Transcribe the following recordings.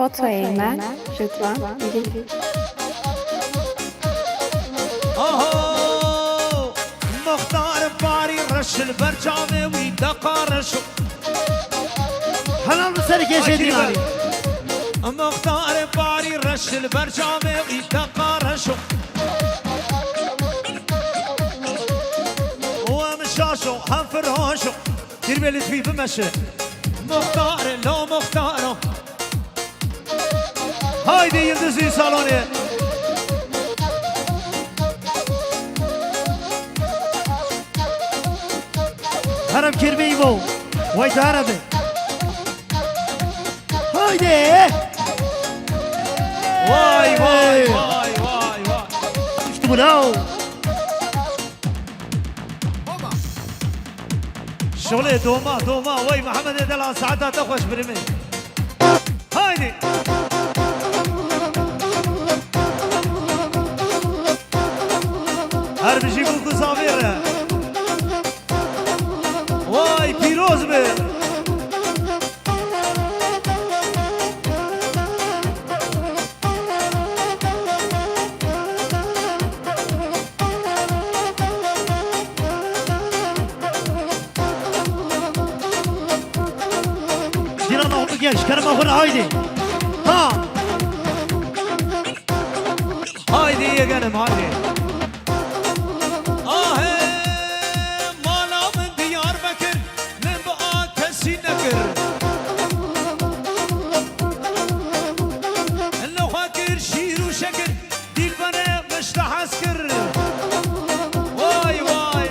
fotoğrafı من lütfen gidin. آهو مختار باری رش البرجامه وی دقارش Helal mı seni geçedin abi? مختار باری رش البرجامه وی دقارش ومشاشو هم فراشو دير بالي في بمشي مختار لو مختار هايدي يلدزي صالوني Haram kirmeyi bu. Vay da harabe. Haydi. واي واي واي واي واي İşte bu ne o? شغلي دوما دوما وي محمد دلع ساعتها تخوش برمي هايدي هرب جيبوا كوزافير واي بيروز بي Dilan oldu genç. Karım ahura haydi. Ha. هايدي يا قلم هايدي مالا من ديار بكر من بقى كسي نكر انه فاكر شير وشكر دي البنا مش تحسكر واي واي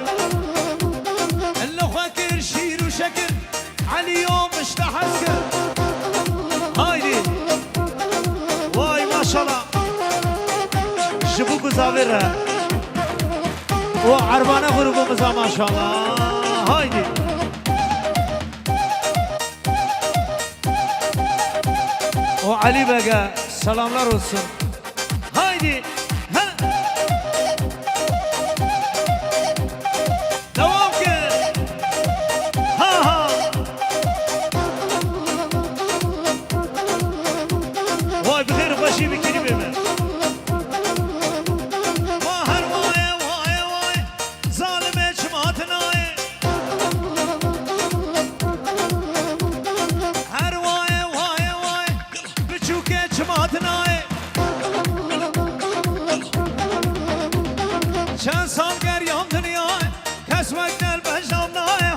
انه فاكر شير وشكر على يوم مش تحسكر هايدي واي ما شاء الله شبوك زاويرة وعربانة غروب مزا ما شاء الله هايدي وعلي بقى سلامlar olsun هايدي ها دوام كن ها ها واي بخير وبشي بكريم بيه چند سال گریام دنیای کس وقت دل بجنام نای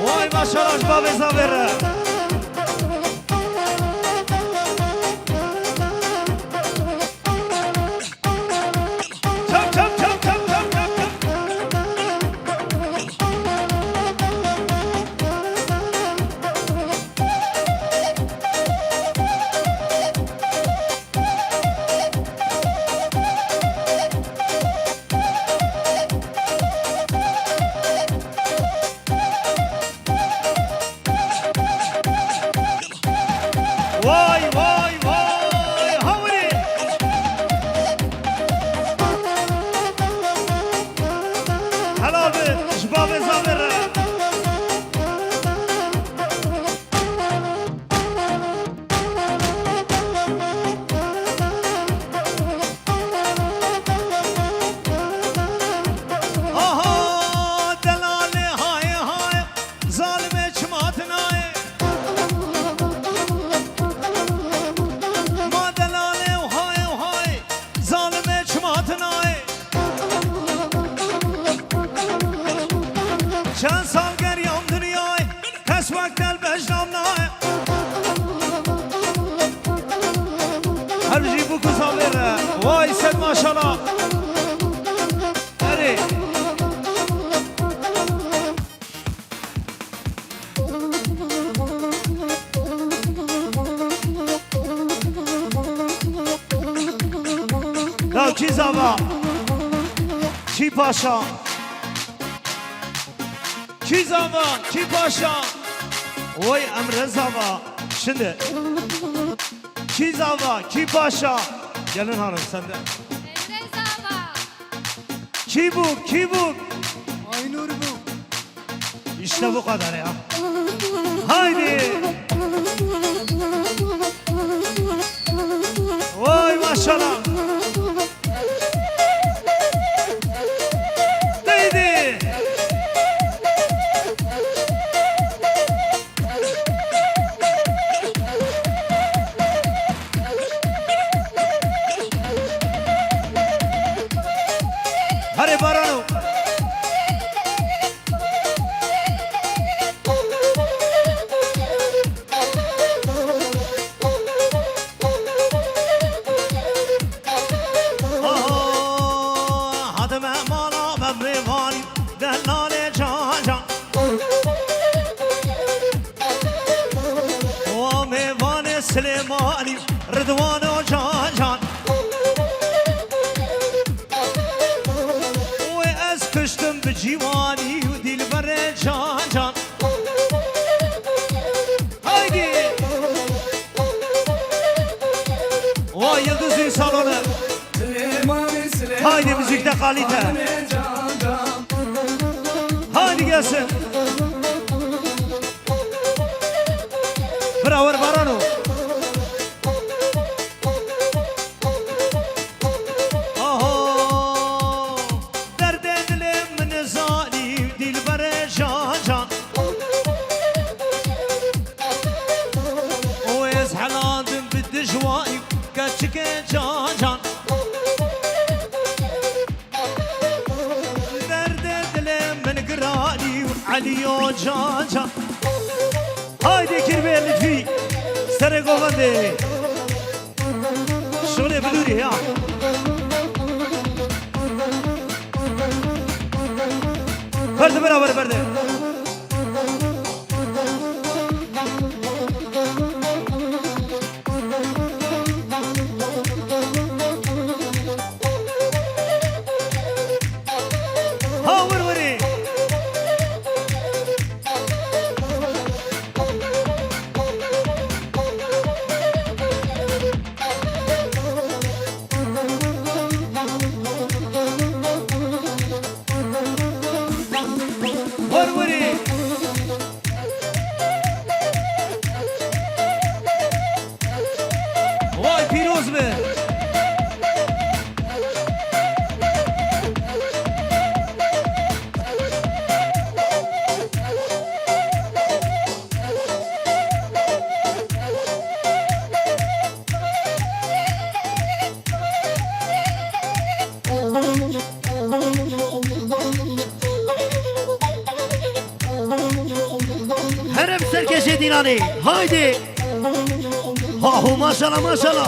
وای ماشاءالله باب زاوره واي واي واي هوري هلا بيت شباب زاوره چند سال گریام دنیای کس وقت دل بجنام نای هر جی بو کزاویره وای سد ماشالله هری داو چی زاوا چی پاشا کی زمان کی پاشا وای امر زاوا şimdi کی زاوا کی پاشا gelin hanım sende کی بود Aynur bu. işte bu kadar ya haydi vay maşallah değdi hadi Barano سليماني رضوان وجان جان واسكشتم بجيواني ودي البر جان جان هايدي ويلدزي صالونه هايدي müzik de kalite هايدي gelsin براور بارانو عليو جان جان هايدي كربي لطفي سري قوغندي شغلي بلوري يا برد برابر برد هرم سرکشی دینانی هایدی ها هو ماشالله ماشالله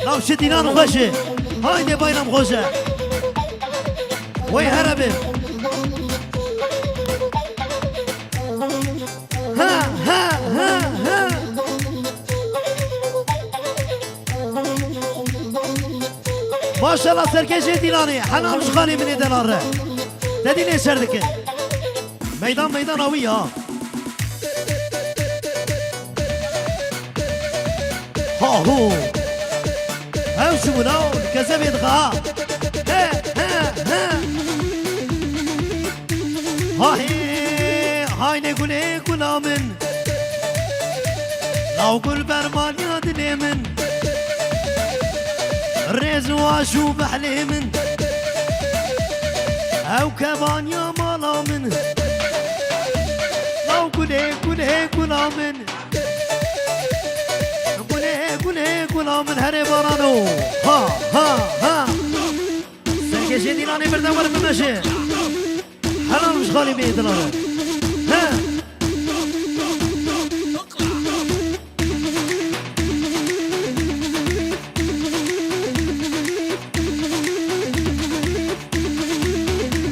نوش دینان خوشه هایدی باینم خوشه وی هربه ها ها ها ها ماشالله سرکشی دینانی حنامش خانی منی دلاره دیدی نه سردکه میدان میدان آوی ها هو هم شو مناو كذب يدغى ها ها ها هاي نقول ايه كل من لو قل برمان يا دلي من ريز واشوف احلي من او كمان يا مالا من لو قل ايه كل من قولا من هري بارانو ها ها ها سركشي ديناني بردور بمشي حلال مش خالي بيه دلاره ها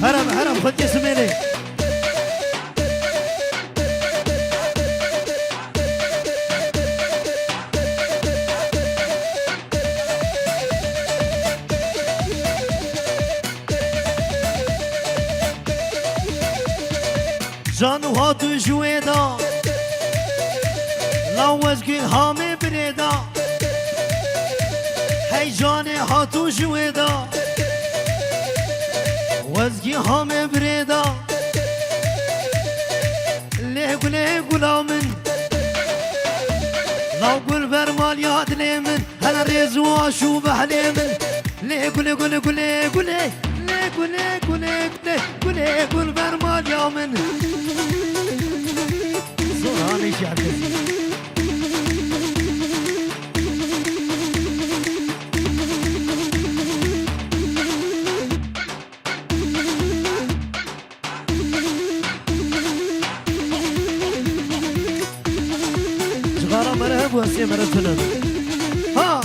هرم خد جسميني جانو هاتو جویدا لاوزگی هامی بریدا هی جان هاتو جویدا وزگی همه بریدا لیگو لیگو لامن لو قل برمال يا دليمن هلا ريزو واشو بحليمن ليقو ليقو ليقو ليقو ليقو ليقو ليقو ليقو برمال يا من زوراني شعبي شغارة مرهب واسي مرتنا ها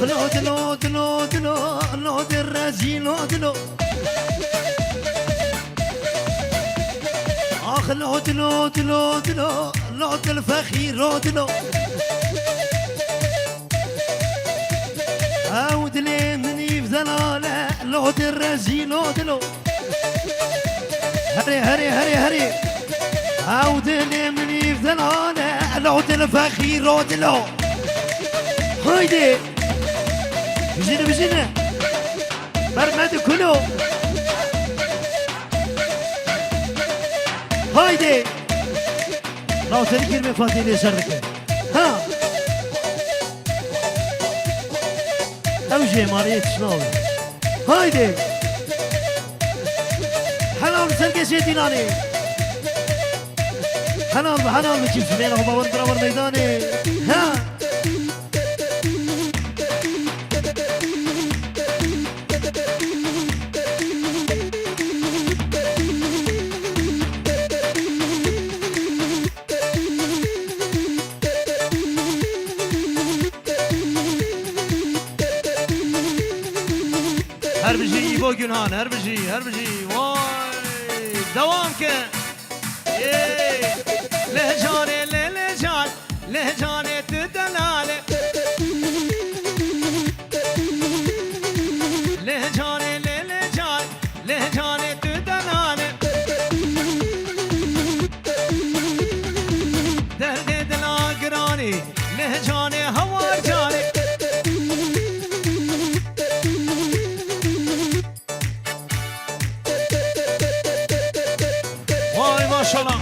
لود لود لود لود لود الرازي لود لود اخ لود لود لود لود لود الفخير لود لود عود لي مني بذلاله لود الرازي لود لود هري هري هري هري عود لي مني بذلاله لود الفخير لود لود هايدي بزينة بزينة برمد كلو هايدي لو تذكر من فاتيني سرك ها اوجي ماريت شنو هايدي حلال سرك سيديناني حلال بحلال بكيف سمينا هو بابن برابر ميداني ها هر بجی با گنهان هر بجی وای دوام که لهجانه لهجان لهجانه تو دلاله لهجانه لهجان لهجانه تو دلاله درد دلا گرانی لهجانه هوار جانه ماشاءالله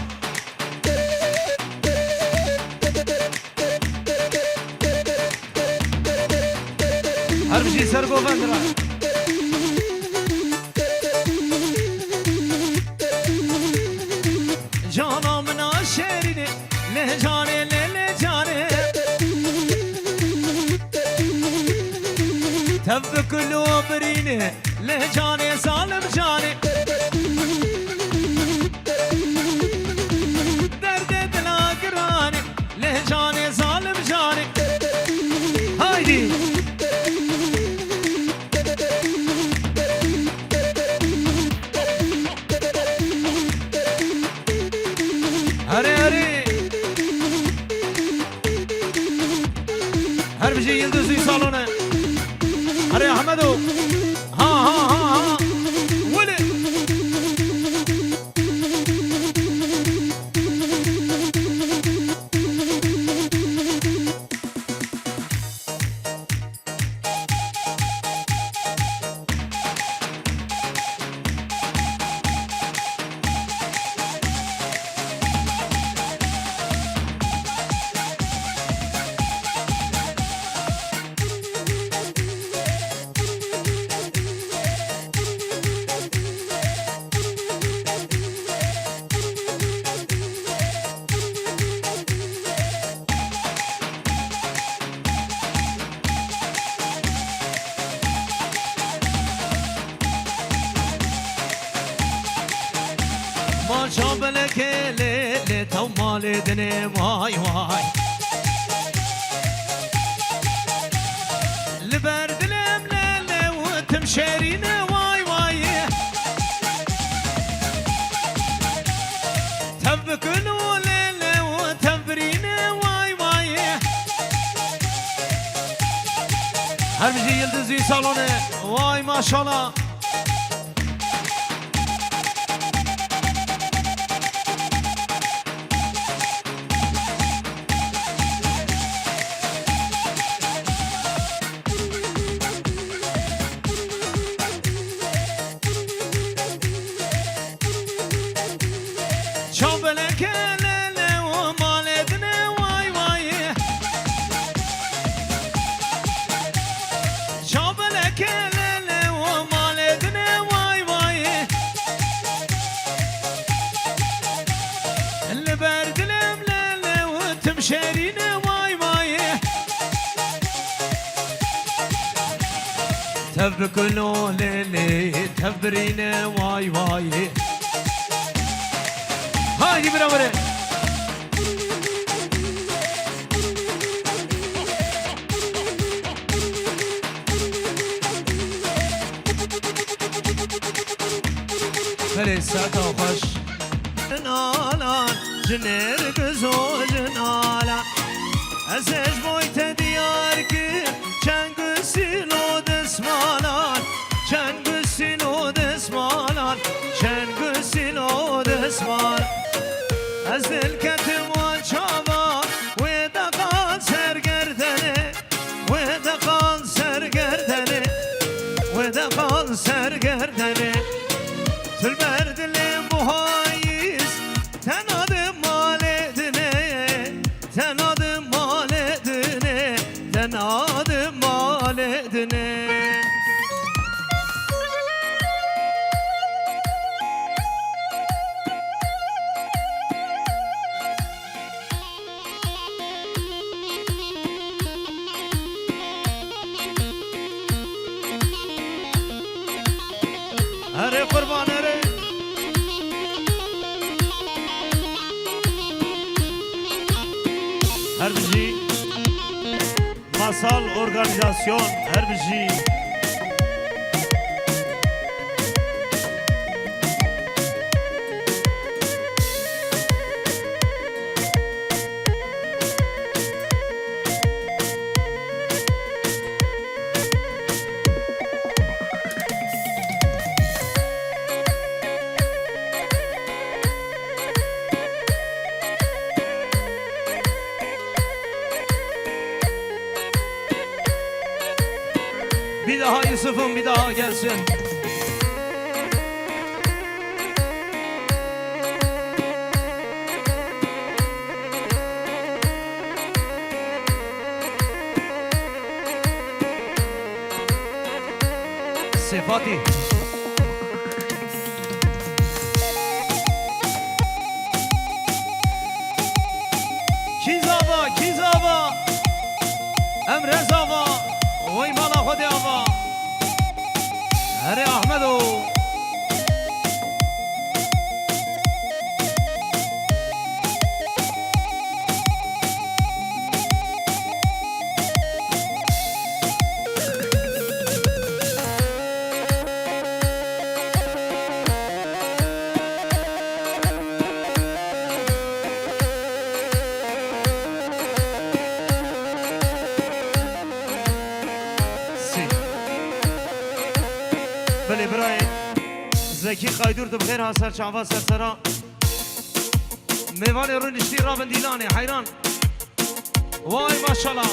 هر بشي سرگوفند را جانا منا شیرینه لهجانه لهجانه تب کلو برینه لهجانه ظالم جانه لهجانه ظالم جانه هايدي هري هري هر بجي يلدزي صالونه هري احمدو ها ها ها ها ولي ما شابلك ليلة تومال دني واي واي لبرد الملالة وتمشيرين واي واي تبكلوا ليلة وتنفرين واي واي هر بجي يلدزي صالونه واي ما شاء الله kelele o maledine vay vay اللي برد الملالة وتمشارينا واي واي تبكلوا ليلي تبرينا واي واي هاي برامري فري ساعة وخش نالان جنر گزو جنالان ازش بویت دیار که چنگ سیلو دسمالان چنگ سیلو دسمالان چنگ سیلو دسمالان از دل کتم و چاوا و دقان سرگردنه و دقان سرگردنه و دقان سرگردنه تل بردلم بوهاییز تنادم مالدنه تنادم مالدنه تنادم مالدنه اره قربان اره هر بجی masal organizasyon her biji bir daha Yusuf'um bir daha gelsin. Sefati. Kizava, Kizava, Emre Zava, vay mala khodi ava, Hare Ahmedo. بله برای زکی قایدور دو بخیر ها سر چاوا سر سرا میوان رو نشتی را بندیلانه حیران وای ماشالله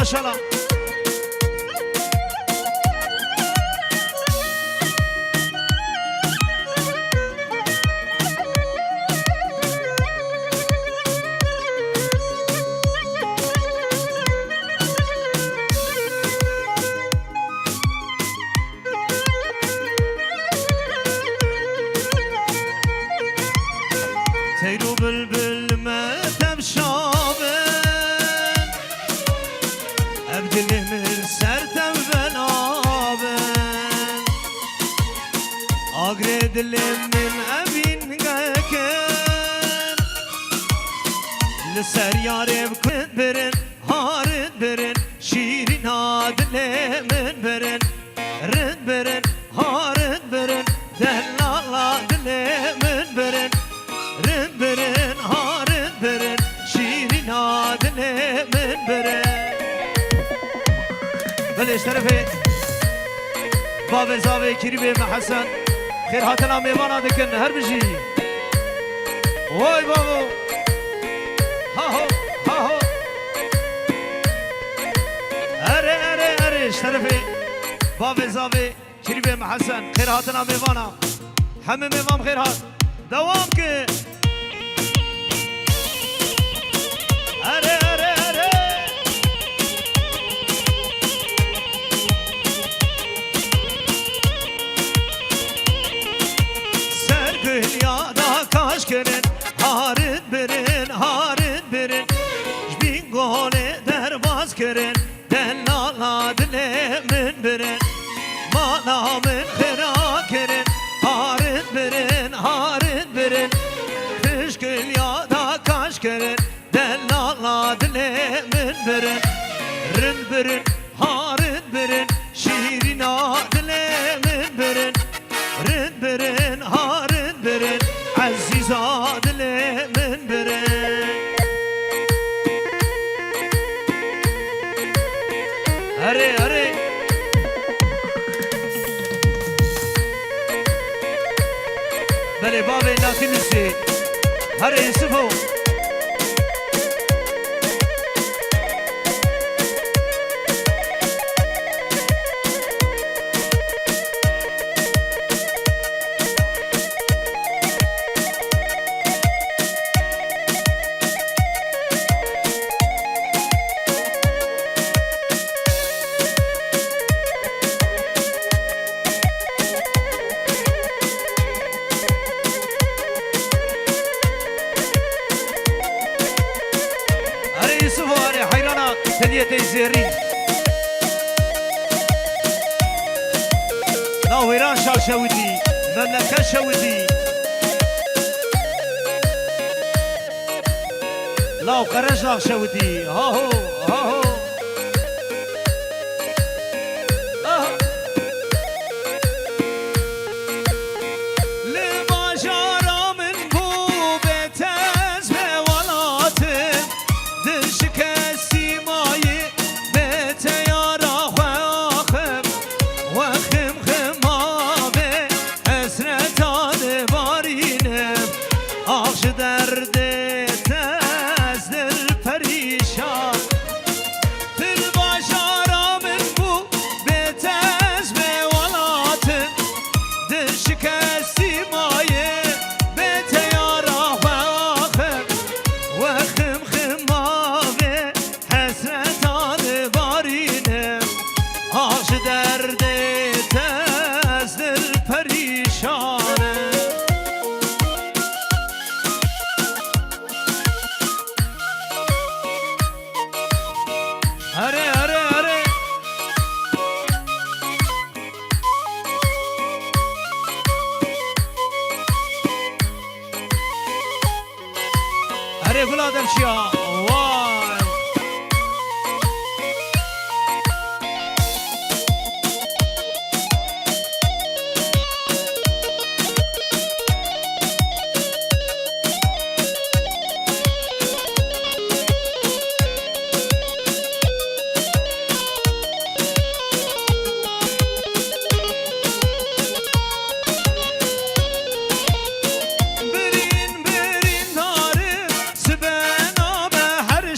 ماشاءالله سيرو بلبل ما تمشابن أبدل من سرتم بنابن أقرد من أبين قاكن لسر يارب كنت برن هارد برن شيرين هادل من برن رد برن هارد برن دلال دل من برن رد برن هارد برن شیرین آدل من برن بلش طرفه باب زاوی کریبه محسن خیر هاتنا میوانا دکن هر بجی وای بابو ها هو ها هو اره اره اره طرفه باب زاوی کریبه محسن خیر هاتنا میوانا همه میوان خیر هات دوام که اره اره اره سرگل یادا کاش کرن هارد برن هارد برن جبین گونه درباز کرن دلالا دل من برن مانا من خرا کرن هارد برن هارد برن تشگل یادا کاش کرن دلالا دل من برن رن برن هارد برن شیرینا دل من برن رن برن هارد برن عزیزا دل من برن اره اره بله باب ناسی نسی هر یوسفو هدية زيرين ناويران شال شودي مملكة شودي لا وقرش لا شودي ها هو ها هو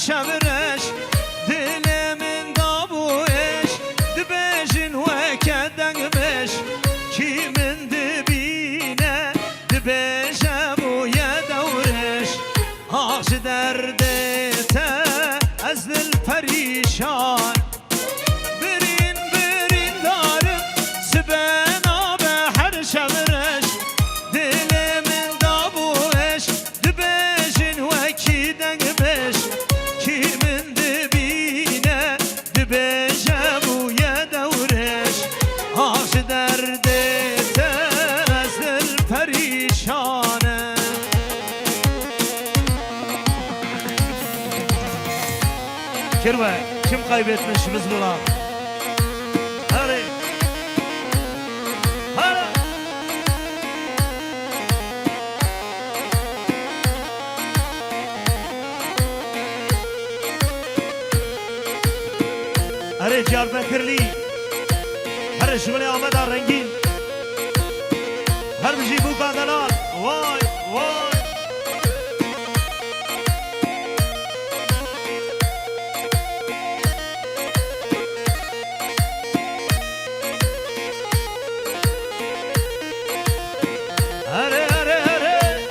شبرش دل من كروه كم قايبت مش بزبلا هاري هاري هاري جار بكرلي هر شغل آمد رنگین هر بجی بو کادلال وای وای هره هره هره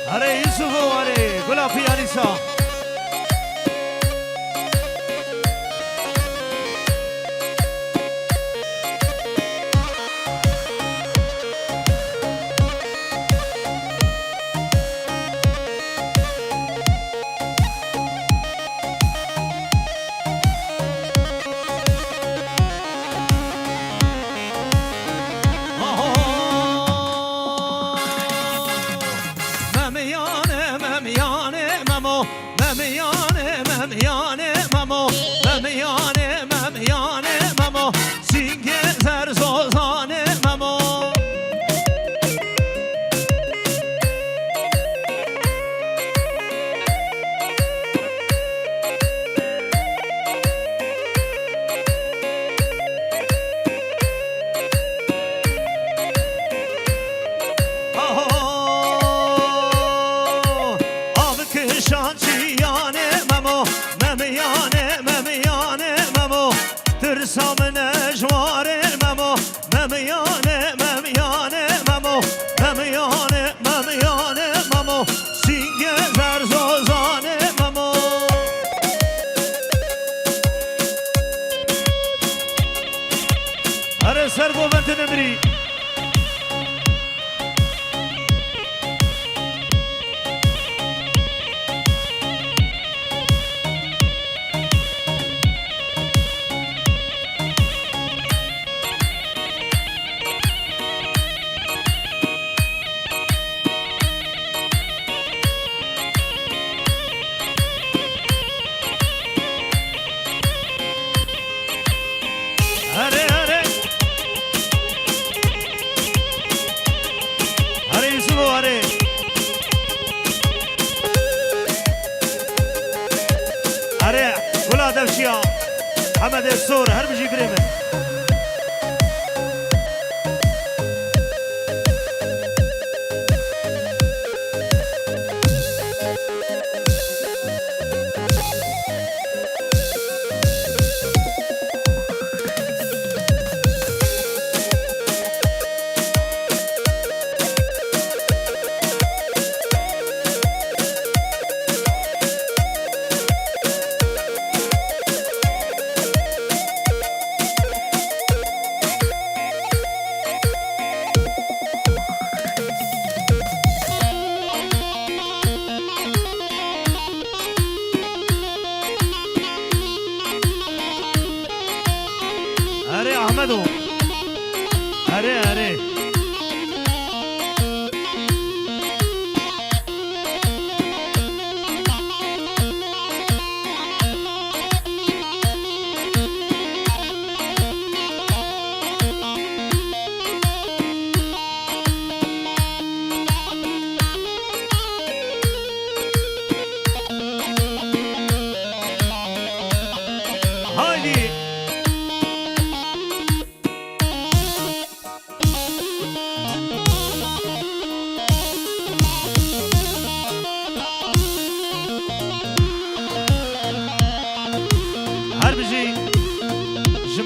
هره یوسف و هره گلافی آریسا سر قوت نمری محمد السور هر بجي قريبه अरे अहमद हो अरे अरे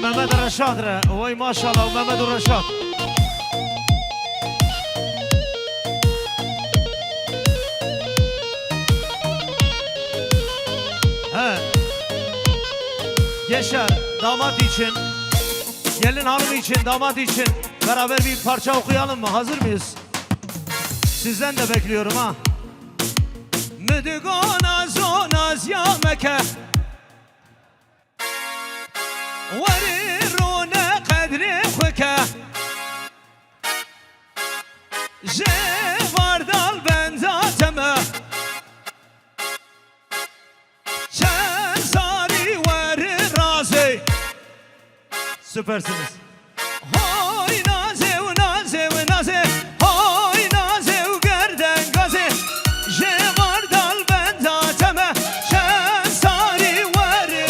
محمد الرشاد را وای ماشاءالله و محمد الرشاد Yaşar damat için, gelin hanım için, damat için beraber bir parça okuyalım mı? Hazır mıyız? Sizden de bekliyorum ha. Müdügonaz onaz ya Mekke Verirune kadri huke Jevardal benzateme Süpersiniz. Hoy nazev nazev nazev Hoy nazev gerden gaze Jevardal ben zateme Şen sari veri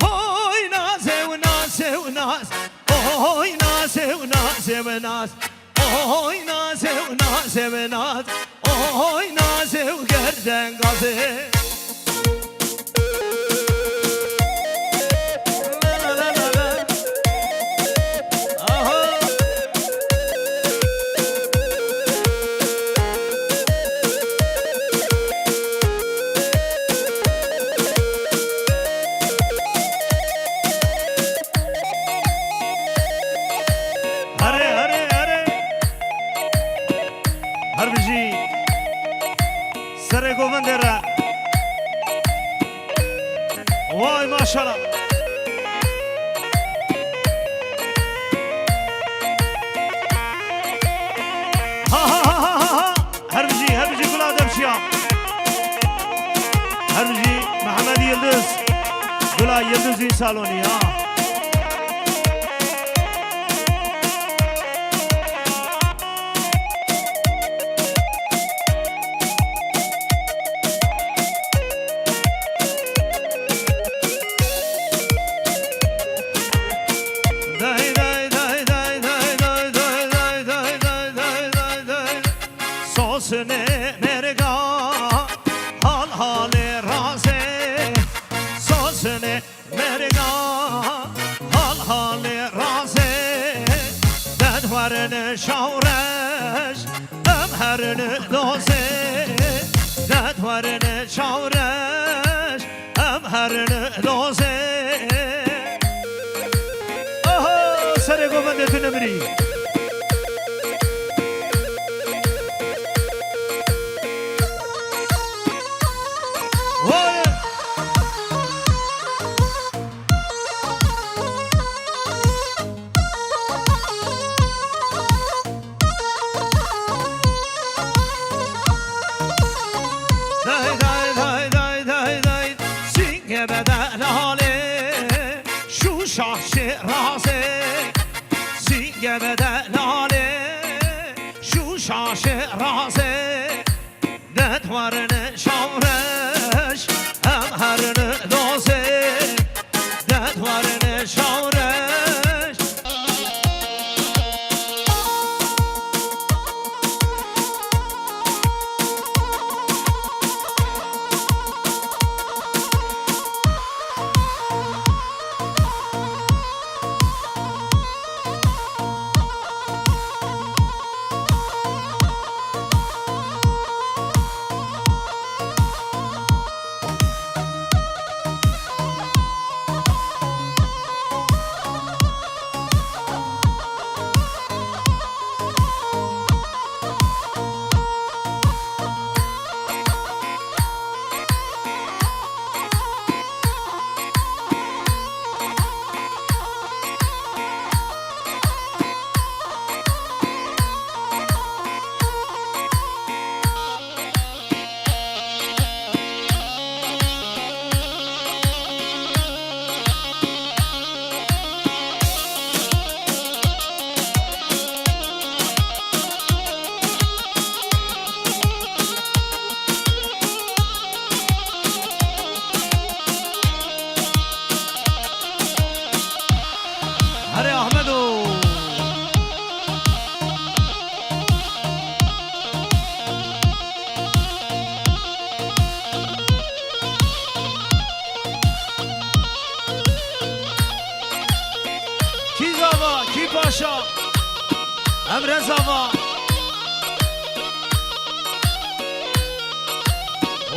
Hoy nazev nazev naz Hoy nazev nazev naz Hoy nazev nazev naz Hoy nazev gerden gaze سر گووندره وای ماشاءالله ها ها ها ها هر بجي كل آدم شيا هر بجي محمد يلدز كل يلدزي سالوني ها Sosne merga hal hale raze Sosne merga hal hale raze Dedvarını şavreş ömherini doze Dedvarını şavreş ömherini doze Oho sere govendetün ömri bedel hale şu şah şiraze Singe bedel hale şu şah şiraze Detvarını şavreş emherini doze Detvarını şavreş پاشا امر زوا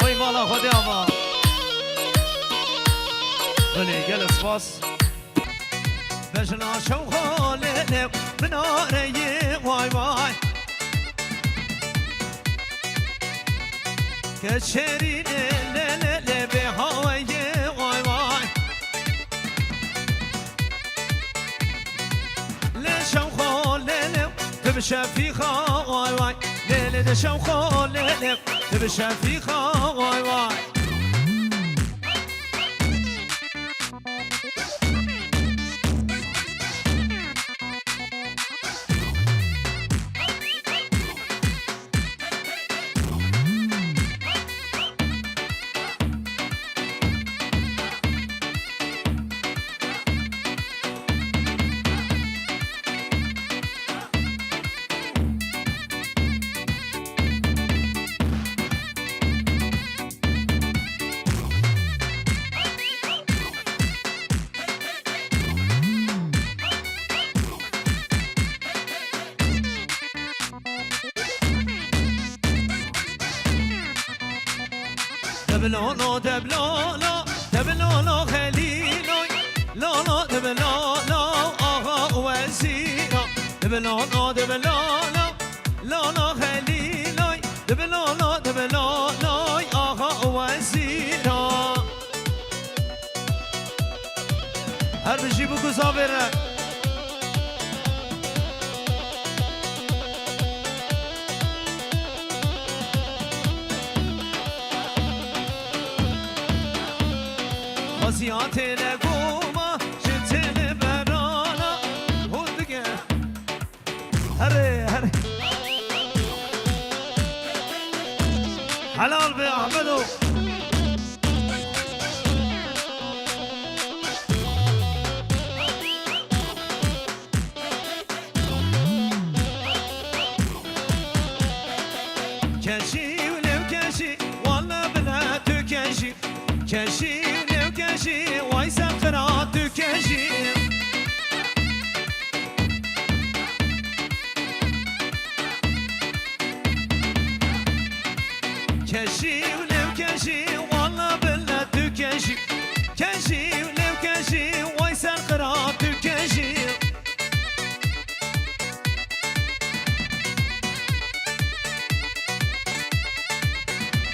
وای مالا خودی آوا بله گل سپاس بجنا شو خاله بناره وای وای کچرینه ل به هوای وای وای لشو خاله تبشه فی وای وای لیل دشو خاله تبشه فی وای وای دبلولو دبلولو دبلولو خليلوي لولو دبلولو آقا وزیرا دبلولو دبلولو لولو خليلوي دبلولو دبلولو آقا وزیرا هر بجی بو گذا بره خزیات نگوما جتل برانا بود دیگه هره هره حلال به احمدو کشی ولو کشی والا بلا تو کشی کشی كشي ويسا قرات كشي كشي ولو كشي والله بالله تكشي كشي ولو كشي ويسا قرات كشي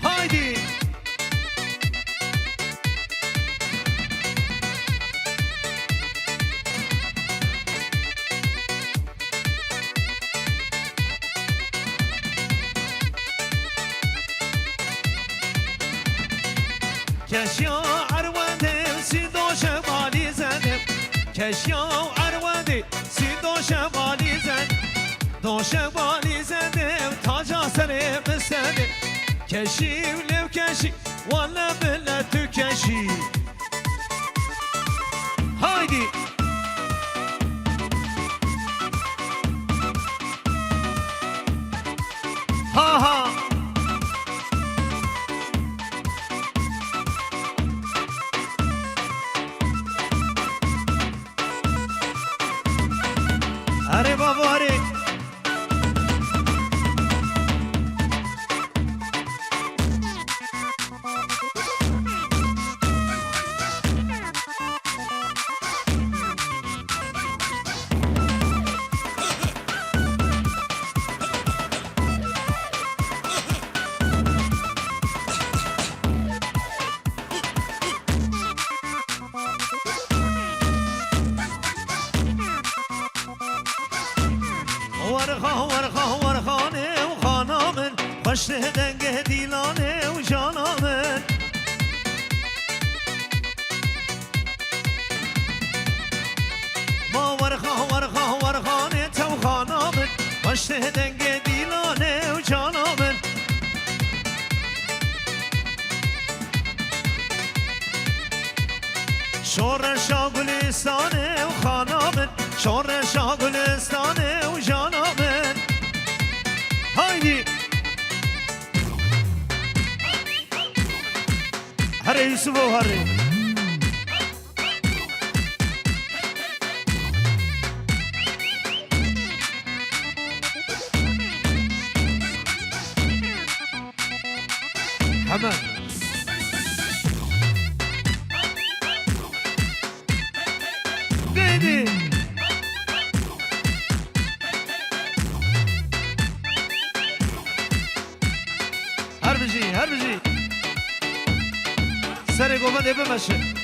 هايدي كشيا عروادي سيدو شمالي زنب كشيا عروادي سيدو شمالي زنب دو شمالي زنب تاجا سري بسنب كشي ولو كشي ولا بلا تكشي هايدي ها ها अरे बाबा अरे ورخانه وخانامن خوش دنگ دیلانه و جانامن ما ورخانه تو خانامن خوش دنگ دیلانه و جانامن شور شاگلستانه و خانامن شور شاگلستانه و جانامن هایدی هره یوسف و هره هايدي هربجي هربجي سري قوبان بمشي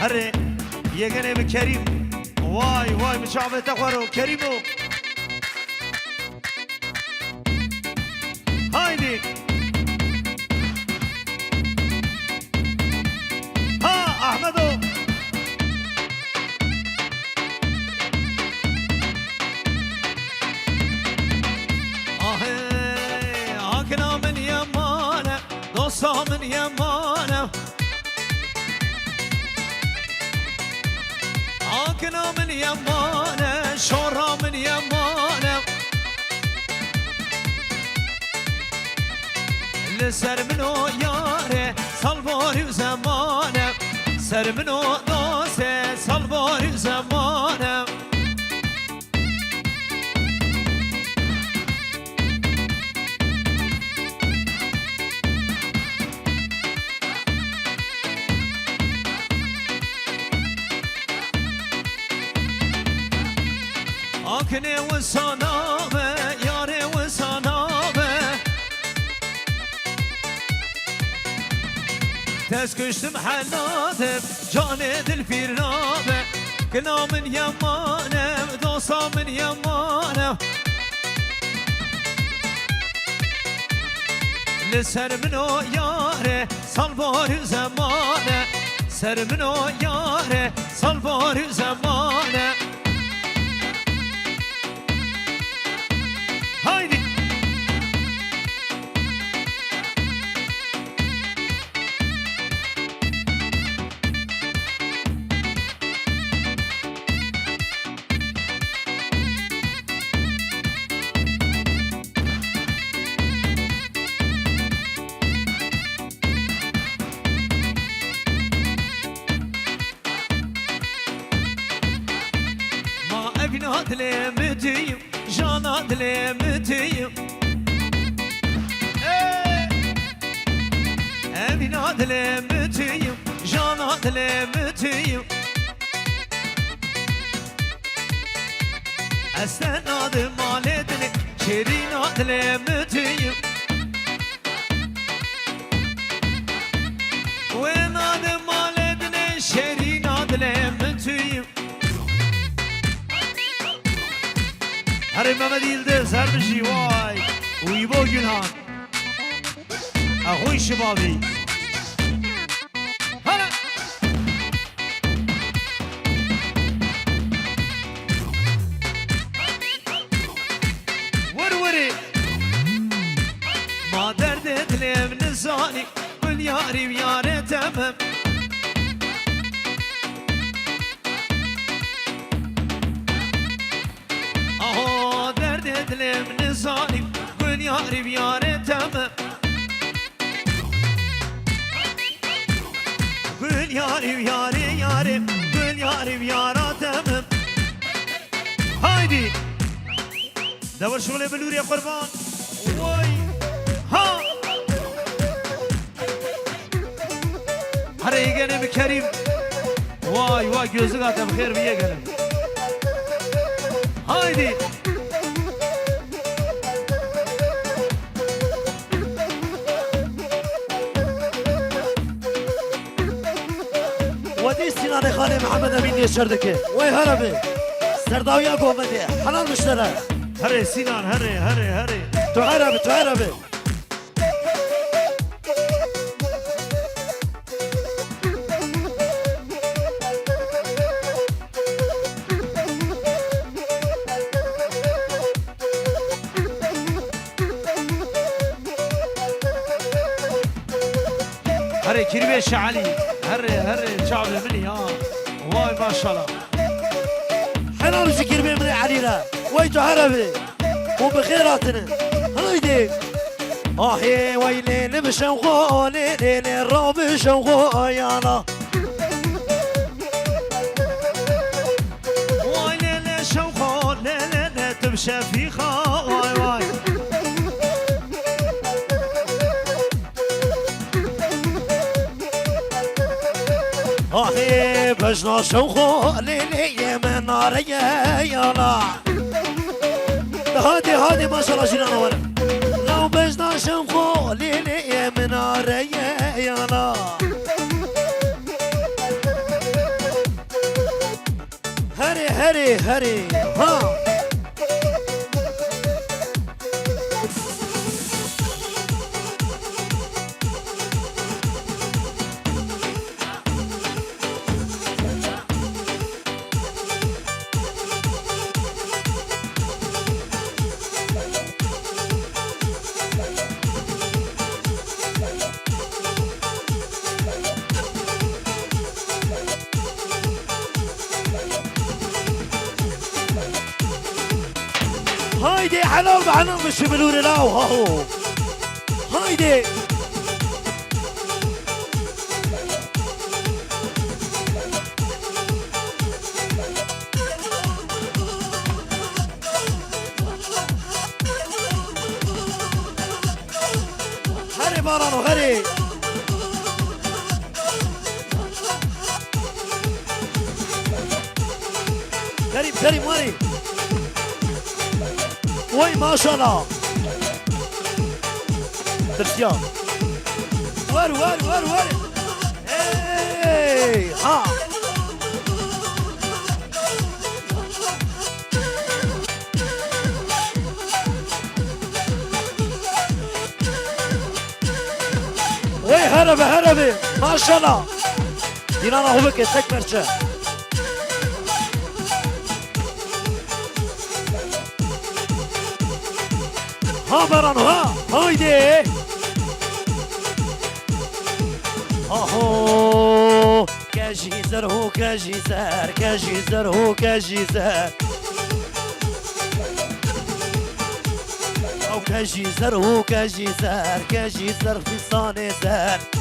هره يجني بكريم واي واي مشعبة تقوارو كريمو هايدي ها أحمدو هاكنا من يمانة دوسا من يمانة هاكنا من يمانة شورا من يمانة لسر منو ياري صلبوري وزمانة سر منو دوسي صلبوري وزمانة هاكني وصنامة ياري وصنامة تسكشتم حناتم جاني دل في رنامة كنا من يمانة دوسا من يمانة لسر منو ياري صلبوري زمانة سر منو ياري صلبوري زمانة هايدي ما ابنا دلي مديم جانا دلي مديم ابنا دلي مديم جانا دلي مديم استناد مالي دلي شيرينا دلي مديم ويناد مالي دلي شيرينا دلي مديم هري محمد يلدز هربجي واي ويبو جنان اخوي شبابي هلا وروري ما دردت لي من الزاني كل ياري وياري تمام دلي من ظالم قل ياري بياري تمام قل ياري بياري ياري قل ياري بيارا تمام هايدي دور شغله بلوري يا قربان واي ها هري يجنب كريم واي واي gözlük atı بخير بيه gelin هايدي ودي سينان خالي محمد امين يشردك وي هربي سرداويا قومتي حلال مشترك هري سينان هري هري هري تعربي تعربي هري كريبيش علي هري شعب مني ها واي ما شاء الله حنا نشكر بيه من علينا ويتو عربي وبخيراتنا هايدي آهي ويلي نمشوخو ليلي الرب شوخو يانا واي ليلي شوخو ليلي تمشى في خا واي واي آهي بجنا شوخو ليلي من ناريا يانا هادي ما شاء الله جيرانا ولا لو بجنا شوخو ليلي من ناريا يانا هري ها هايدي حلال بحنا مش بلوري لاو هاهو هايدي هري بارانو هري كريم ماري وي ما شاء الله درسيان وارو اي ها وي هربي ما شاء الله دينانا هو بك تكبرشه ها برانو ها هايدي اهو كجيزر هو كجيزر هو كجيزر او كجيزر هو كجيزر في صاني زر